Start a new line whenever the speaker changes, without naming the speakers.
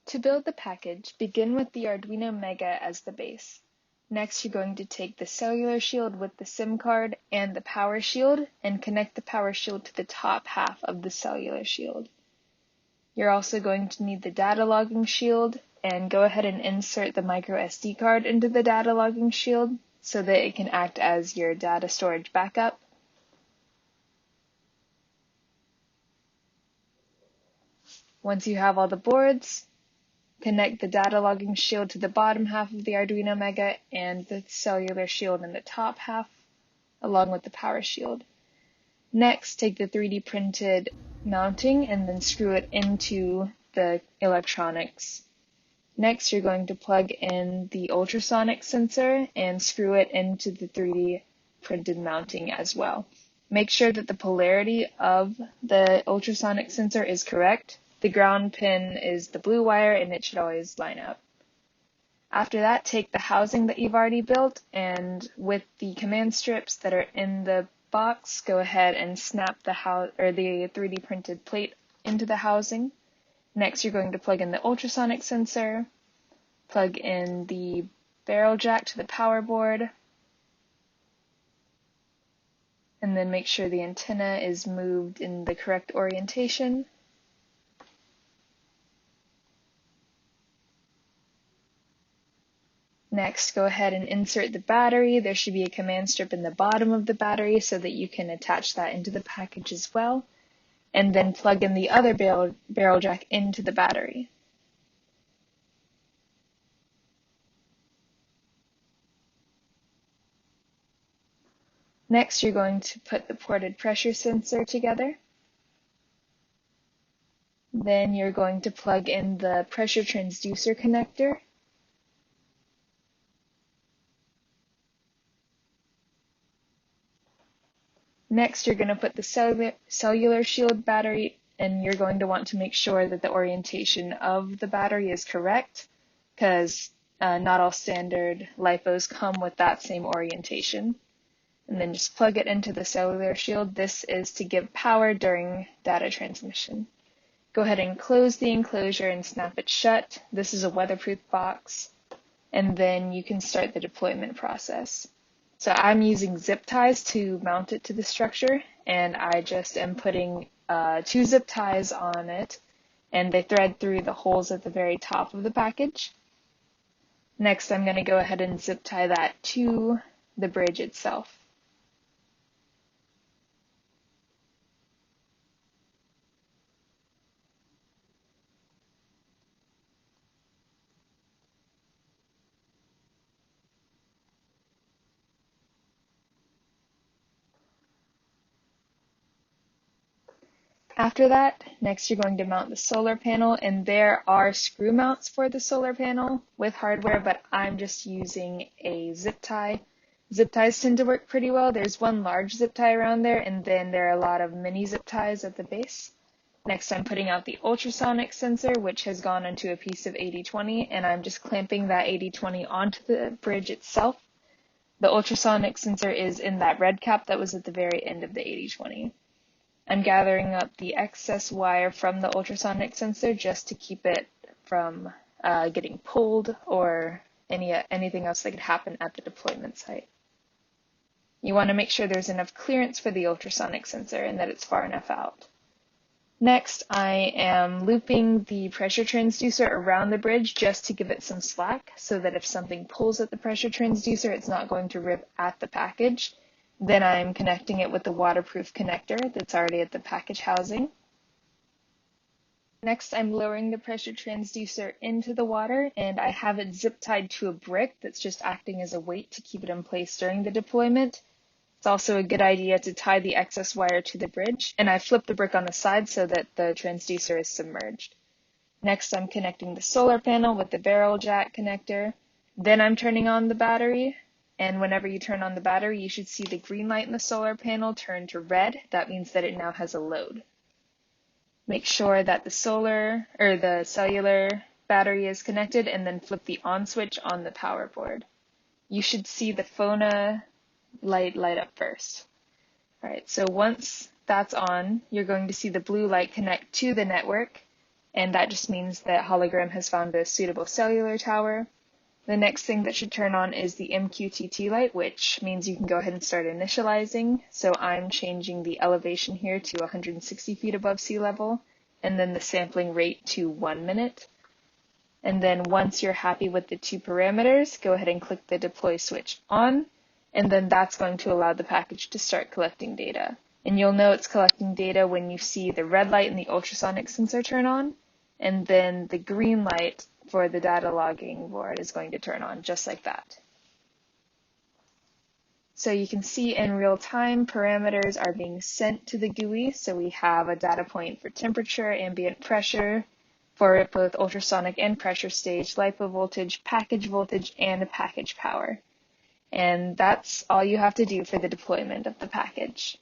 To build the package, begin with the Arduino Mega as the base. Next, you're going to take the cellular shield with the SIM card and the power shield and connect the power shield to the top half of the cellular shield. You're also going to need the data logging shield, and go ahead and insert the micro SD card into the data logging shield so that it can act as your data storage backup. Once you have all the boards, connect the data logging shield to the bottom half of the Arduino Mega and the cellular shield in the top half, along with the power shield. Next, take the 3D printed mounting and then screw it into the electronics. Next, you're going to plug in the ultrasonic sensor and screw it into the 3D printed mounting as well. Make sure that the polarity of the ultrasonic sensor is correct. The ground pin is the blue wire and it should always line up. After that, take the housing that you've already built and with the command strips that are in the box, go ahead and snap the 3D printed plate into the housing. Next, you're going to plug in the ultrasonic sensor, plug in the barrel jack to the power board, and then make sure the antenna is moved in the correct orientation. Next, go ahead and insert the battery. There should be a command strip in the bottom of the battery so that you can attach that into the package as well. And then plug in the other barrel jack into the battery. Next, you're going to put the ported pressure sensor together. Then you're going to plug in the pressure transducer connector. Next, you're going to put the cellular shield battery, and you're going to want to make sure that the orientation of the battery is correct, because not all standard LiPos come with that same orientation. And then just plug it into the cellular shield. This is to give power during data transmission. Go ahead and close the enclosure and snap it shut. This is a weatherproof box. And then you can start the deployment process. So I'm using zip ties to mount it to the structure, and I just am putting 2 zip ties on it, and they thread through the holes at the very top of the package. Next, I'm going to go ahead and zip tie that to the bridge itself. After that, next you're going to mount the solar panel, and there are screw mounts for the solar panel with hardware, but I'm just using a zip tie. Zip ties tend to work pretty well. There's one large zip tie around there, and then there are a lot of mini zip ties at the base. Next, I'm putting out the ultrasonic sensor, which has gone into a piece of 8020, and I'm just clamping that 8020 onto the bridge itself. The ultrasonic sensor is in that red cap that was at the very end of the 8020. I'm gathering up the excess wire from the ultrasonic sensor just to keep it from getting pulled or anything else that could happen at the deployment site. You want to make sure there's enough clearance for the ultrasonic sensor and that it's far enough out. Next, I am looping the pressure transducer around the bridge just to give it some slack so that if something pulls at the pressure transducer, it's not going to rip at the package. Then I'm connecting it with the waterproof connector that's already at the package housing. Next, I'm lowering the pressure transducer into the water, and I have it zip tied to a brick that's just acting as a weight to keep it in place during the deployment. It's also a good idea to tie the excess wire to the bridge, and I flip the brick on the side so that the transducer is submerged. Next, I'm connecting the solar panel with the barrel jack connector. Then I'm turning on the battery. And whenever you turn on the battery, you should see the green light in the solar panel turn to red. That means that it now has a load. Make sure that the cellular battery is connected, and then flip the on switch on the power board. You should see the FONA light up first. All right, so once that's on, you're going to see the blue light connect to the network, and that just means that Hologram has found a suitable cellular tower. The next thing that should turn on is the MQTT light, which means you can go ahead and start initializing. So I'm changing the elevation here to 160 feet above sea level, and then the sampling rate to 1 minute. And then once you're happy with the two parameters, go ahead and click the deploy switch on, and then that's going to allow the package to start collecting data. And you'll know it's collecting data when you see the red light and the ultrasonic sensor turn on, and then the green light for the data logging board is going to turn on, just like that. So you can see in real time, parameters are being sent to the GUI. So we have a data point for temperature, ambient pressure, for both ultrasonic and pressure stage, LiPo voltage, package voltage, and package power. And that's all you have to do for the deployment of the package.